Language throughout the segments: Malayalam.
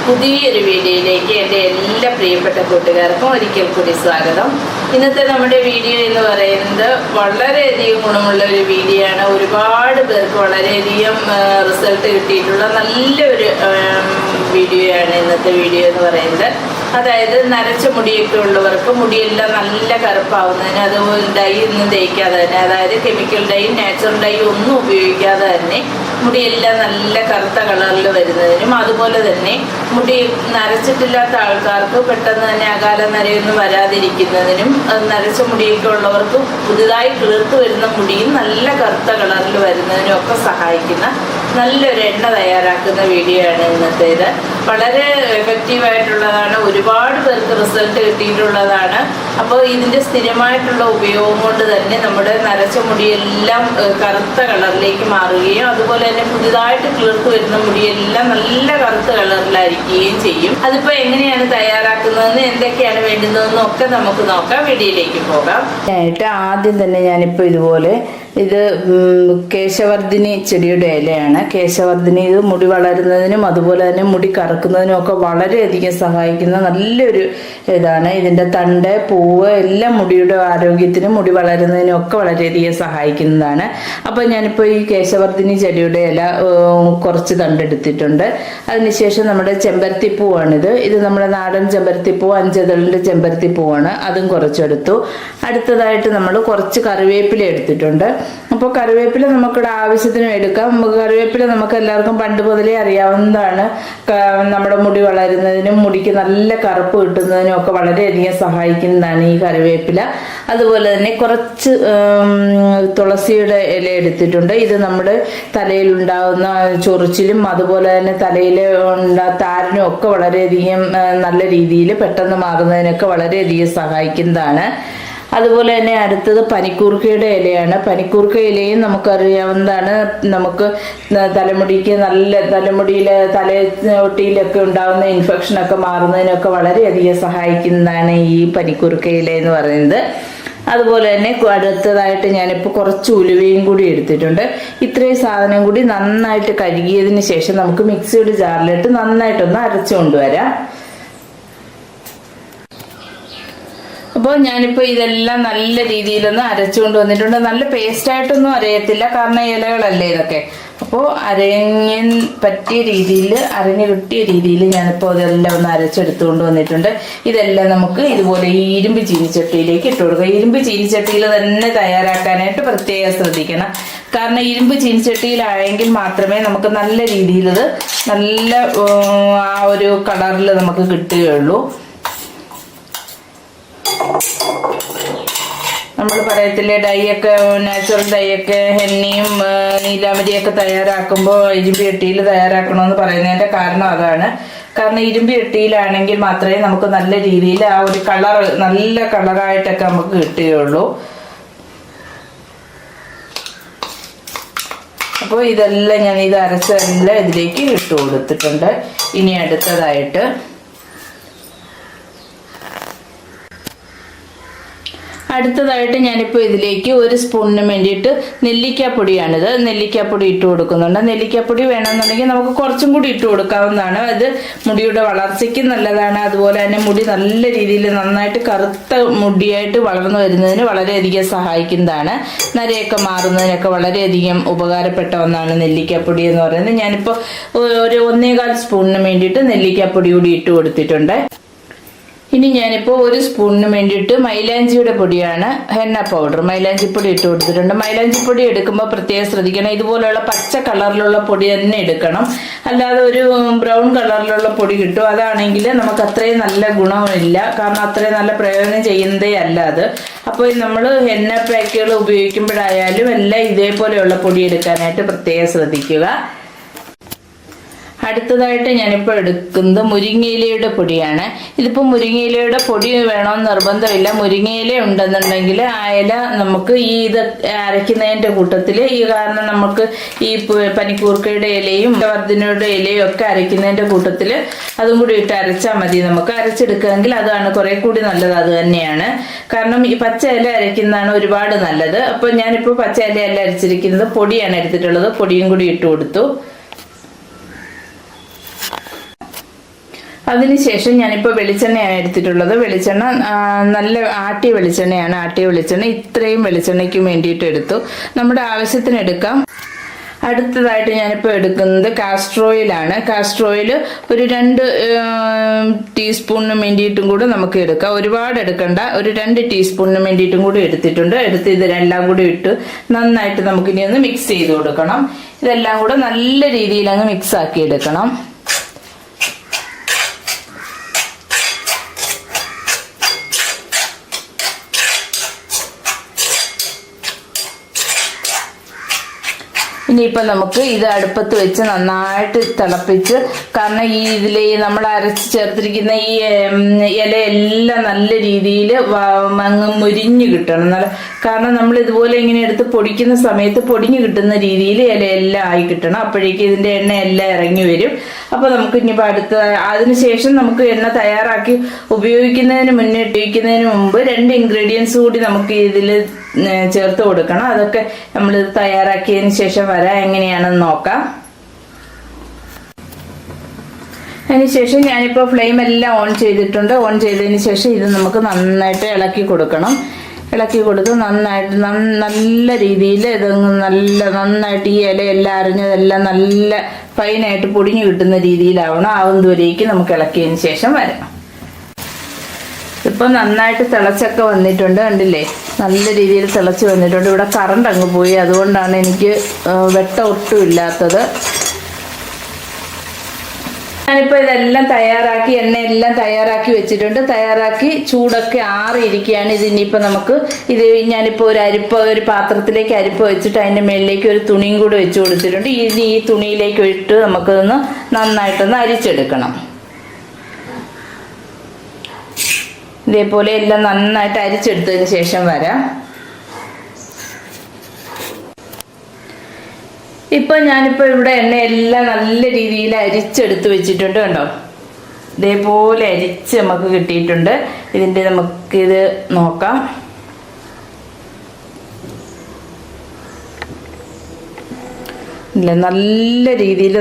പുതിയൊരു വീഡിയോയിലേക്ക് എൻ്റെ എല്ലാ പ്രിയപ്പെട്ട കൂട്ടുകാർക്കും ഒരിക്കൽ കൂടി സ്വാഗതം. ഇന്നത്തെ നമ്മുടെ വീഡിയോ എന്ന് പറയുന്നത് വളരെയധികം ഗുണമുള്ള ഒരു വീഡിയോ ആണ്. ഒരുപാട് പേർക്ക് വളരെയധികം റിസൾട്ട് കിട്ടിയിട്ടുള്ള നല്ലൊരു വീഡിയോ ആണ് ഇന്നത്തെ വീഡിയോ എന്ന് പറയുന്നത്. അതായത് നരച്ച മുടിയൊക്കെ ഉള്ളവർക്ക് മുടിയെല്ലാം നല്ല കറുപ്പാവുന്നതിന്, അതുപോലെ ഡൈ ഒന്നും തേക്കാതെ തന്നെ, അതായത് കെമിക്കൽ ഡൈ നാച്ചുറൽ ഡൈ ഒന്നും ഉപയോഗിക്കാതെ തന്നെ മുടിയെല്ലാം നല്ല കറുത്ത കളറിൽ വരുന്നതിനും, അതുപോലെ തന്നെ മുടി നരച്ചിട്ടില്ലാത്ത ആൾക്കാർക്ക് പെട്ടെന്ന് തന്നെ അകാല നരയൊന്നും വരാതിരിക്കുന്നതിനും, നരച്ച മുടിയൊക്കെ ഉള്ളവർക്ക് പുതുതായി കിളിർത്ത് വരുന്ന മുടിയും നല്ല കറുത്ത കളറിൽ വരുന്നതിനും ഒക്കെ സഹായിക്കുന്ന നല്ലൊരു എണ്ണ തയ്യാറാക്കുന്ന വീഡിയോ ആണ് ഇന്നത്തേത്. വളരെ എഫക്റ്റീവായിട്ടുള്ളതാണ്, ഒരുപാട് പേർക്ക് റിസൾട്ട് കിട്ടിയിട്ടുള്ളതാണ്. അപ്പോൾ ഇതിൻ്റെ സ്ഥിരമായിട്ടുള്ള ഉപയോഗം കൊണ്ട് തന്നെ നമ്മുടെ നരച്ച മുടിയെല്ലാം കറുത്ത കളറിലേക്ക് മാറുകയും, അതുപോലെ തന്നെ പുതിയതായിട്ട് കിളിർത്ത് വരുന്ന മുടിയെല്ലാം നല്ല കറുത്ത കളറിലായിരിക്കുകയും ചെയ്യും. അതിപ്പോൾ എങ്ങനെയാണ് തയ്യാറാക്കുന്നതെന്ന്, എന്തൊക്കെയാണ് വേണ്ടുന്നതെന്നും ഒക്കെ നമുക്ക് നോക്കാം. വീഡിയോയിലേക്ക് പോകാം. ആദ്യം തന്നെ ഞാനിപ്പോൾ ഇതുപോലെ ഇത് കേശവർദ്ധിനി ചെടിയുടെ ഇലയാണ്. കേശവർദ്ധിനി ഇത് മുടി വളരുന്നതിനും അതുപോലെ തന്നെ മുടി കറക്കുന്നതിനും ഒക്കെ വളരെയധികം സഹായിക്കുന്ന നല്ലൊരു ഇതാണ്. ഇതിൻ്റെ തണ്ട്, പൂവ് എല്ലാം മുടിയുടെ ആരോഗ്യത്തിനും മുടി വളരുന്നതിനും ഒക്കെ വളരെയധികം സഹായിക്കുന്നതാണ്. അപ്പോൾ ഞാനിപ്പോൾ ഈ കേശവർദ്ധിനി ചെടിയുടെ ഇല കുറച്ച് തണ്ടെടുത്തിട്ടുണ്ട്. അതിനുശേഷം നമ്മുടെ ചെമ്പരത്തിപ്പൂവാണിത്. ഇത് നമ്മുടെ നാടൻ ചെമ്പരത്തിപ്പൂ, 5 ഇതളിൻ്റെ ചെമ്പരത്തിപ്പൂവാണ്. അതും കുറച്ചെടുത്തു. അടുത്തതായിട്ട് നമ്മൾ കുറച്ച് കറിവേപ്പില എടുത്തിട്ടുണ്ട്. അപ്പോൾ കറിവേപ്പില നമുക്കിവിടെ ആവശ്യത്തിന് എടുക്കാം. കറിവേപ്പില നമുക്ക് എല്ലാവർക്കും പണ്ട് മുതലേ അറിയാവുന്നതാണ്. നമ്മുടെ മുടി വളരുന്നതിനും മുടിക്ക് നല്ല കറുപ്പ് കിട്ടുന്നതിനും ഒക്കെ വളരെയധികം സഹായിക്കുന്നതാണ് ഈ കറിവേപ്പില. അതുപോലെ തന്നെ കുറച്ച് തുളസിയുടെ ഇല എടുത്തിട്ടുണ്ട്. ഇത് നമ്മുടെ തലയിൽ ഉണ്ടാകുന്ന ചൊറിച്ചിലും അതുപോലെ തന്നെ തലയിൽ താരനും ഒക്കെ വളരെയധികം നല്ല രീതിയിൽ പെട്ടെന്ന് മാറുന്നതിനൊക്കെ വളരെയധികം സഹായിക്കുന്നതാണ്. അതുപോലെ തന്നെ അടുത്തത് പനിക്കൂർക്കയുടെ ഇലയാണ്. പനിക്കൂർക്ക ഇലയും നമുക്കറിയാവുന്നതാണ്. നമുക്ക് തലമുടിക്ക് തലമുടിയിലെ തലയൊട്ടിയിലൊക്കെ ഉണ്ടാകുന്ന ഇൻഫെക്ഷനൊക്കെ മാറുന്നതിനൊക്കെ വളരെയധികം സഹായിക്കുന്നതാണ് ഈ പനിക്കൂർക്ക ഇല എന്ന് പറയുന്നത്. അതുപോലെ തന്നെ അടുത്തതായിട്ട് ഞാനിപ്പോൾ കുറച്ച് ഉലുവയും കൂടി എടുത്തിട്ടുണ്ട്. ഇത്രയും സാധനം കൂടി നന്നായിട്ട് കഴുകിയതിന് ശേഷം നമുക്ക് മിക്സിയുടെ ജാറിലിട്ട് നന്നായിട്ടൊന്ന് അരച്ചു കൊണ്ടുവരാം. അപ്പോൾ ഞാനിപ്പോൾ ഇതെല്ലാം നല്ല രീതിയിലൊന്ന് അരച്ചുകൊണ്ട് വന്നിട്ടുണ്ട്. നല്ല പേസ്റ്റായിട്ടൊന്നും അരയത്തില്ല, കാരണം ഇലകളല്ലേ ഇതൊക്കെ. അപ്പോൾ അരഞ്ഞ് പറ്റിയ രീതിയിൽ, അരഞ്ഞ് കിട്ടിയ രീതിയിൽ ഞാനിപ്പോൾ ഇതെല്ലാം ഒന്ന് അരച്ചെടുത്തുകൊണ്ട് വന്നിട്ടുണ്ട്. ഇതെല്ലാം നമുക്ക് ഇതുപോലെ ഈ ഇരുമ്പ് ചീനിച്ചട്ടിയിലേക്ക് ഇട്ട് കൊടുക്കുക. ഇരുമ്പ് ചീനിച്ചട്ടിയിൽ തന്നെ തയ്യാറാക്കാനായിട്ട് പ്രത്യേകം ശ്രദ്ധിക്കണം. കാരണം ഇരുമ്പ് ചീനിച്ചട്ടിയിലായെങ്കിൽ മാത്രമേ നമുക്ക് നല്ല രീതിയിൽ ഇത് നല്ല ആ ഒരു കളറിൽ നമുക്ക് കിട്ടുകയുള്ളൂ. നമ്മൾ പറയത്തില്ലേ, ഡൈയൊക്കെ നാച്ചുറൽ ഡൈയൊക്കെ എണ്ണയും നീലാമരിയൊക്കെ തയ്യാറാക്കുമ്പോൾ ഇരുമ്പ് ചട്ടിയിൽ തയ്യാറാക്കണമെന്ന് പറയുന്നതിൻ്റെ കാരണം അതാണ്. കാരണം ഇരുമ്പ് ചട്ടിയിലാണെങ്കിൽ മാത്രമേ നമുക്ക് നല്ല രീതിയിൽ ആ ഒരു കളർ, നല്ല കളറായിട്ടൊക്കെ നമുക്ക് കിട്ടുകയുള്ളൂ. അപ്പോൾ ഇതെല്ലാം ഞാൻ ഇത് അരച്ചെല്ലാം ഇതിലേക്ക് ഇട്ട് കൊടുത്തിട്ടുണ്ട്. ഇനി അടുത്തതായിട്ട് ഞാനിപ്പോൾ ഇതിലേക്ക് 1 സ്പൂണിന് വേണ്ടിയിട്ട് നെല്ലിക്കാപ്പൊടിയാണിത്. നെല്ലിക്കാപ്പൊടി ഇട്ട് കൊടുക്കുന്നുണ്ട്. നെല്ലിക്കാപ്പൊടി വേണമെന്നുണ്ടെങ്കിൽ നമുക്ക് കുറച്ചും കൂടി ഇട്ട് കൊടുക്കാവുന്നതാണ്. അത് മുടിയുടെ വളർച്ചയ്ക്ക് നല്ലതാണ്. അതുപോലെ തന്നെ മുടി നല്ല രീതിയിൽ നന്നായിട്ട് കറുത്ത മുടിയായിട്ട് വളർന്നു വരുന്നതിന് വളരെയധികം സഹായിക്കുന്നതാണ്. നരയൊക്കെ മാറുന്നതിനൊക്കെ വളരെയധികം ഉപകാരപ്പെട്ട ഒന്നാണ് നെല്ലിക്കാപ്പൊടി എന്ന് പറയുന്നത്. ഞാനിപ്പോൾ ഒരു 1.25 സ്പൂണിന് വേണ്ടിയിട്ട് നെല്ലിക്കാപ്പൊടി കൂടി ഇട്ട് കൊടുത്തിട്ടുണ്ട്. ഇനി ഞാനിപ്പോൾ 1 സ്പൂണിന് വേണ്ടിയിട്ട് മൈലാഞ്ചിയുടെ പൊടിയാണ്, ഹെന്ന പൗഡർ, മൈലാഞ്ചിപ്പൊടി ഇട്ട് കൊടുത്തിട്ടുണ്ട്. മൈലാഞ്ചിപ്പൊടി എടുക്കുമ്പോൾ പ്രത്യേകം ശ്രദ്ധിക്കണം, ഇതുപോലെയുള്ള പച്ച കളറിലുള്ള പൊടി തന്നെ എടുക്കണം. അല്ലാതെ ഒരു ബ്രൗൺ കളറിലുള്ള പൊടി കിട്ടും, അതാണെങ്കിൽ നമുക്ക് അത്രയും നല്ല ഗുണമില്ല. കാരണം അത്രയും നല്ല പ്രയോജനം ചെയ്യുന്നതേ അല്ല അത്. അപ്പോൾ നമ്മൾ ഹെന്ന പാക്കുകൾ ഉപയോഗിക്കുമ്പോഴായാലും എല്ലാം ഇതേപോലെയുള്ള പൊടി എടുക്കാനായിട്ട് പ്രത്യേകം ശ്രദ്ധിക്കുക. അടുത്തതായിട്ട് ഞാനിപ്പോൾ എടുക്കുന്നത് മുരിങ്ങയിലയുടെ പൊടിയാണ്. ഇതിപ്പോൾ മുരിങ്ങയിലയുടെ പൊടി വേണമെന്ന് നിർബന്ധമില്ല. മുരിങ്ങയില ഉണ്ടെന്നുണ്ടെങ്കിൽ ആ ഇല നമുക്ക് ഈ ഇത് അരയ്ക്കുന്നതിൻ്റെ കൂട്ടത്തിൽ, ഈ കാരണം നമുക്ക് ഈ പനിക്കൂർക്കയുടെ ഇലയും വർദ്ധനയുടെ ഇലയും ഒക്കെ അരയ്ക്കുന്നതിൻ്റെ കൂട്ടത്തിൽ അതും കൂടി ഇട്ട് അരച്ചാൽ മതി. നമുക്ക് അരച്ചെടുക്കുകയെങ്കിൽ അതാണ് കുറെ കൂടി നല്ലത്. അത് തന്നെയാണ്. കാരണം ഈ പച്ച ഇല അരയ്ക്കുന്നതാണ് ഒരുപാട് നല്ലത്. അപ്പോൾ ഞാനിപ്പോൾ പച്ച ഇലയല്ല അരച്ചിരിക്കുന്നത്, പൊടിയാണ് എടുത്തിട്ടുള്ളത്. പൊടിയും കൂടി ഇട്ട് കൊടുത്തു. അതിനുശേഷം ഞാനിപ്പോൾ വെളിച്ചെണ്ണയാണ് എടുത്തിട്ടുള്ളത്. വെളിച്ചെണ്ണ നല്ല ആട്ടിയ വെളിച്ചെണ്ണയാണ്. ആട്ടിയ വെളിച്ചെണ്ണ ഇത്രയും വെളിച്ചെണ്ണയ്ക്ക് വേണ്ടിയിട്ട് എടുത്തു. നമ്മുടെ ആവശ്യത്തിന് എടുക്കാം. അടുത്തതായിട്ട് ഞാനിപ്പോൾ എടുക്കുന്നത് കാസ്റ്റർ ഓയിലാണ്. കാസ്റ്റർ ഓയിൽ ഒരു 2 ടീസ്പൂണിന് വേണ്ടിയിട്ടും കൂടെ നമുക്ക് എടുക്കാം. ഒരുപാട് എടുക്കണ്ട, ഒരു 2 ടീസ്പൂണിന് വേണ്ടിയിട്ടും കൂടി എടുത്തിട്ടുണ്ട്. ഇതിനെല്ലാം കൂടി ഇട്ട് നന്നായിട്ട് നമുക്കിനി ഒന്ന് മിക്സ് ചെയ്ത് കൊടുക്കണം. ഇതെല്ലാം കൂടെ നല്ല രീതിയിൽ അങ്ങ് മിക്സ് ആക്കി എടുക്കണം. ഇനിയിപ്പോൾ നമുക്ക് ഇത് അടുപ്പത്ത് വെച്ച് നന്നായിട്ട് തിളപ്പിച്ച്, കാരണം ഇതിൽ നമ്മൾ അരച്ച് ചേർത്തിരിക്കുന്ന ഈ ഇലയെല്ലാം നല്ല രീതിയിൽ അങ്ങ് മുരിഞ്ഞ് കിട്ടണം. കാരണം നമ്മൾ ഇതുപോലെ ഇങ്ങനെ എടുത്ത് പൊടിക്കുന്ന സമയത്ത് പൊടിഞ്ഞ് കിട്ടുന്ന രീതിയിൽ ഇലയെല്ലാം ആയി കിട്ടണം. അപ്പോഴേക്കും ഇതിൻ്റെ എണ്ണ എല്ലാം ഇറങ്ങി വരും. അപ്പോൾ നമുക്ക് ഇനിയിപ്പോൾ അതിനുശേഷം നമുക്ക് എണ്ണ തയ്യാറാക്കി ഉപയോഗിക്കുന്നതിന് മുമ്പ് 2 ഇൻഗ്രീഡിയൻസ് കൂടി നമുക്ക് ഇതിൽ ചേർത്ത് കൊടുക്കണം. അതൊക്കെ നമ്മൾ തയ്യാറാക്കിയതിന് ശേഷം വരാം, എങ്ങനെയാണെന്ന് നോക്കാം. അതിനുശേഷം ഞാനിപ്പോൾ ഫ്ലെയിം എല്ലാം ഓൺ ചെയ്തിട്ടുണ്ട്. ഓൺ ചെയ്തതിന് ശേഷം ഇത് നമുക്ക് നന്നായിട്ട് ഇളക്കി കൊടുക്കണം. ഇളക്കി കൊടുത്ത് നന്നായിട്ട് നല്ല രീതിയിൽ ഇതൊന്ന് നന്നായിട്ട് ഈ ഇലയെല്ലാം അരിഞ്ഞതെല്ലാം നല്ല ഫൈനായിട്ട് പൊടിഞ്ഞു കിട്ടുന്ന രീതിയിലാവണം. ആവുന്നതുവരേക്കും നമുക്ക് ഇളക്കിയതിന് ശേഷം വരാം. ഇപ്പം നന്നായിട്ട് തിളച്ചൊക്കെ വന്നിട്ടുണ്ട്, കണ്ടില്ലേ? നല്ല രീതിയിൽ തിളച്ച് വന്നിട്ടുണ്ട്. ഇവിടെ കറണ്ട് അങ്ങ് പോയി, അതുകൊണ്ടാണ് എനിക്ക് വെട്ടം ഒട്ടും ഇല്ലാത്തത്. ഞാനിപ്പോൾ ഇതെല്ലാം തയ്യാറാക്കി, എണ്ണയെല്ലാം തയ്യാറാക്കി വെച്ചിട്ടുണ്ട്. തയ്യാറാക്കി ചൂടൊക്കെ ആറിയിരിക്കുകയാണ്. ഇതിനിപ്പോൾ നമുക്ക് ഞാനിപ്പോൾ ഒരു പാത്രത്തിലേക്ക് അരിപ്പ വെച്ചിട്ട് അതിൻ്റെ മേളിലേക്ക് ഒരു തുണിയും കൂടെ വെച്ച് കൊടുത്തിട്ടുണ്ട്. ഈ തുണിയിലേക്ക് ഇട്ട് നമുക്കൊന്ന് നന്നായിട്ടൊന്ന് അരിച്ചെടുക്കണം. ഇതേപോലെ എല്ലാം നന്നായിട്ട് അരിച്ചെടുത്തതിന് ശേഷം വരാം. ഇപ്പൊ ഞാനിപ്പോൾ ഇവിടെ എണ്ണയെല്ലാം നല്ല രീതിയിൽ അരിച്ചെടുത്ത് വെച്ചിട്ടുണ്ട്, കണ്ടോ? ഇതേപോലെ അരിച്ച് നമുക്ക് കിട്ടിയിട്ടുണ്ട്. നമുക്കിത് നോക്കാം. ഇല്ല, നല്ല രീതിയിൽ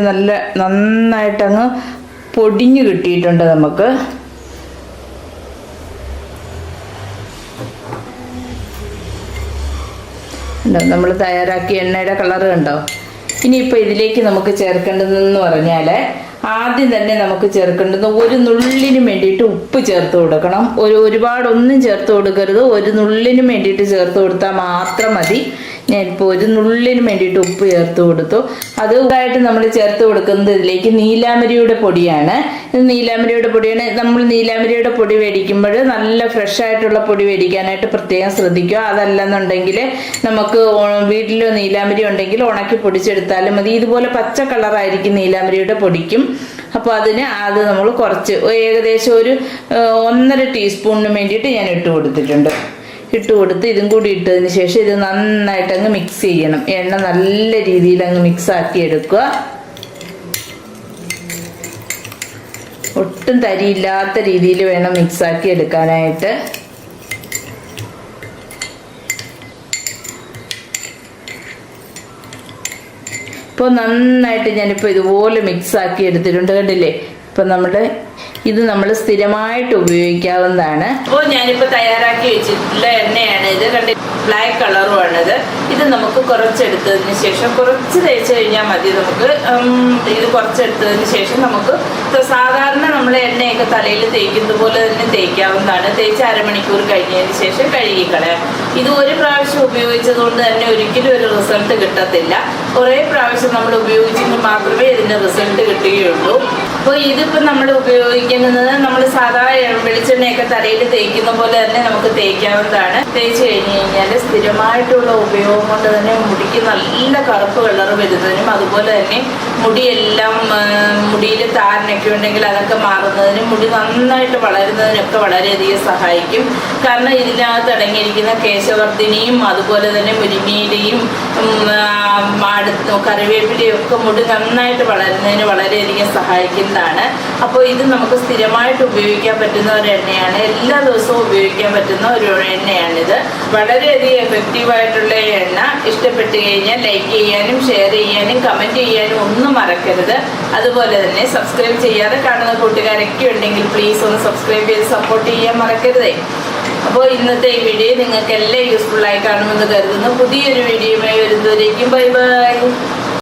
നന്നായിട്ടങ്ങ് പൊടിഞ്ഞു കിട്ടിയിട്ടുണ്ട് നമുക്ക്. നമ്മൾ തയ്യാറാക്കിയ എണ്ണയുടെ കളർ കണ്ടോ? ഇനിയിപ്പോൾ ഇതിലേക്ക് നമുക്ക് ചേർക്കേണ്ടതെന്ന് പറഞ്ഞാൽ ആദ്യം തന്നെ നമുക്ക് ചേർക്കേണ്ടത് ഒരു നുള്ളിന് വേണ്ടിയിട്ട് ഉപ്പ് ചേർത്ത് കൊടുക്കണം. ഒരുപാടൊന്നും ചേർത്ത് കൊടുക്കരുത്, ഒരു നുള്ളിന് വേണ്ടിയിട്ട് ചേർത്ത് കൊടുത്താൽ മാത്രം മതി. ഞാനിപ്പോൾ ഒരു നുള്ളിന് വേണ്ടിയിട്ട് ഉപ്പ് ചേർത്ത് കൊടുത്തു. അതുമായിട്ട് നമ്മൾ ചേർത്ത് കൊടുക്കുന്നത് ഇതിലേക്ക് നീലാമരിയുടെ പൊടിയാണ്. ഇത് നീലാമരിയുടെ പൊടിയാണ്. നമ്മൾ നീലാമരിയുടെ പൊടി മേടിക്കുമ്പോൾ നല്ല ഫ്രഷ് ആയിട്ടുള്ള പൊടി മേടിക്കാനായിട്ട് പ്രത്യേകം ശ്രദ്ധിക്കുക. അതല്ലെന്നുണ്ടെങ്കിൽ നമുക്ക് വീട്ടിൽ നീലാമരി ഉണ്ടെങ്കിൽ ഉണക്കി പൊടിച്ചെടുത്താലും മതി. ഇതുപോലെ പച്ച കളറായിരിക്കും നീലാമരിയുടെ പൊടിക്കും. അപ്പോൾ അത് നമ്മൾ കുറച്ച് ഏകദേശം ഒരു 1.5 ടീസ്പൂണിന് വേണ്ടിയിട്ട് ഞാൻ ഇട്ട് കൊടുത്തിട്ടുണ്ട്. ഇട്ട് കൊടുത്ത് ഇതും കൂടി ഇട്ടതിന് ശേഷം ഇത് നന്നായിട്ട് അങ്ങ് മിക്സ് ചെയ്യണം. എണ്ണ നല്ല രീതിയിൽ അങ്ങ് മിക്സ് ആക്കി എടുക്കുക. ഒട്ടും തരിയില്ലാത്ത രീതിയിൽ വേണം മിക്സ് ആക്കി എടുക്കാനായിട്ട്. ഇപ്പോൾ നന്നായിട്ട് ഞാനിപ്പോൾ ഇതുപോലെ മിക്സ് ആക്കി എടുത്തിട്ടുണ്ട്, കണ്ടില്ലേ? ഇപ്പം നമ്മൾ സ്ഥിരമായിട്ട് ഉപയോഗിക്കാവുന്നതാണ്. അപ്പോൾ ഞാനിപ്പോൾ തയ്യാറാക്കി വെച്ചിട്ടുള്ള എണ്ണയാണ് ഇത്, കണ്ടി ബ്ലാക്ക് കളറുമാണിത്. ഇത് നമുക്ക് കുറച്ചെടുത്തതിന് ശേഷം കുറച്ച് തേച്ച് കഴിഞ്ഞാൽ മതി. നമുക്ക് ഇത് കുറച്ചെടുത്തതിന് ശേഷം നമുക്ക് സാധാരണ നമ്മൾ എണ്ണയൊക്കെ തലയിൽ തേക്കുന്നത് പോലെ തന്നെ തേക്കാവുന്നതാണ്. തേച്ച് അരമണിക്കൂർ കഴിഞ്ഞതിന് ശേഷം കഴുകിക്കളയാം. ഇത് ഒരു പ്രാവശ്യം ഉപയോഗിച്ചത് കൊണ്ട് തന്നെ ഒരിക്കലും ഒരു റിസൾട്ട് കിട്ടത്തില്ല. കുറേ പ്രാവശ്യം നമ്മൾ ഉപയോഗിച്ചെങ്കിൽ മാത്രമേ ഇതിൻ്റെ റിസൾട്ട് കിട്ടുകയുള്ളൂ. അപ്പോൾ ഇതിപ്പോൾ നമ്മൾ ഉപയോഗിക്കുന്നത് നമ്മൾ സാധാരണ വെളിച്ചെണ്ണയൊക്കെ തലയിൽ തേക്കുന്ന പോലെ തന്നെ നമുക്ക് തേക്കാവുന്നതാണ്. തേച്ച് കഴിഞ്ഞ് കഴിഞ്ഞാൽ സ്ഥിരമായിട്ടുള്ള ഉപയോഗം കൊണ്ട് തന്നെ മുടിക്ക് നല്ല കറുപ്പ് കളർ വരുന്നതിനും അതുപോലെ തന്നെ മുടിയിൽ താരനൊക്കെ ഉണ്ടെങ്കിൽ അതൊക്കെ മാറുന്നതിനും മുടി നന്നായിട്ട് വളരുന്നതിനൊക്കെ വളരെയധികം സഹായിക്കും. കാരണം ഇതിനകത്ത് അടങ്ങിയിരിക്കുന്ന കേശവർദ്ധിനിയും അതുപോലെ തന്നെ മുരിങ്ങയിലയും കറിവേപ്പിലയും ഒക്കെ മുടി നന്നായിട്ട് വളരുന്നതിന് വളരെയധികം സഹായിക്കുന്ന പറ്റുന്നതാണ്. അപ്പോൾ ഇത് നമുക്ക് സ്ഥിരമായിട്ട് ഉപയോഗിക്കാൻ പറ്റുന്ന ഒരു എണ്ണയാണ്. എല്ലാ ദിവസവും ഉപയോഗിക്കാൻ പറ്റുന്ന ഒരു എണ്ണയാണിത്. വളരെയധികം എഫക്റ്റീവായിട്ടുള്ള എണ്ണ. ഇഷ്ടപ്പെട്ട് കഴിഞ്ഞാൽ ലൈക്ക് ചെയ്യാനും ഷെയർ ചെയ്യാനും കമൻറ്റ് ചെയ്യാനും ഒന്നും മറക്കരുത്. അതുപോലെ തന്നെ സബ്സ്ക്രൈബ് ചെയ്യാതെ കാണുന്ന കൂട്ടുകാരൊക്കെ ഉണ്ടെങ്കിൽ പ്ലീസ് ഒന്ന് സബ്സ്ക്രൈബ് ചെയ്ത് സപ്പോർട്ട് ചെയ്യാൻ മറക്കരുതേ. അപ്പോൾ ഇന്നത്തെ ഈ വീഡിയോ നിങ്ങൾക്ക് എല്ലാം യൂസ്ഫുള്ളായി കാണുമെന്ന് കരുതുന്നു. പുതിയൊരു വീഡിയോയുമായി വരുന്നവരേക്കും ബൈ ബൈ.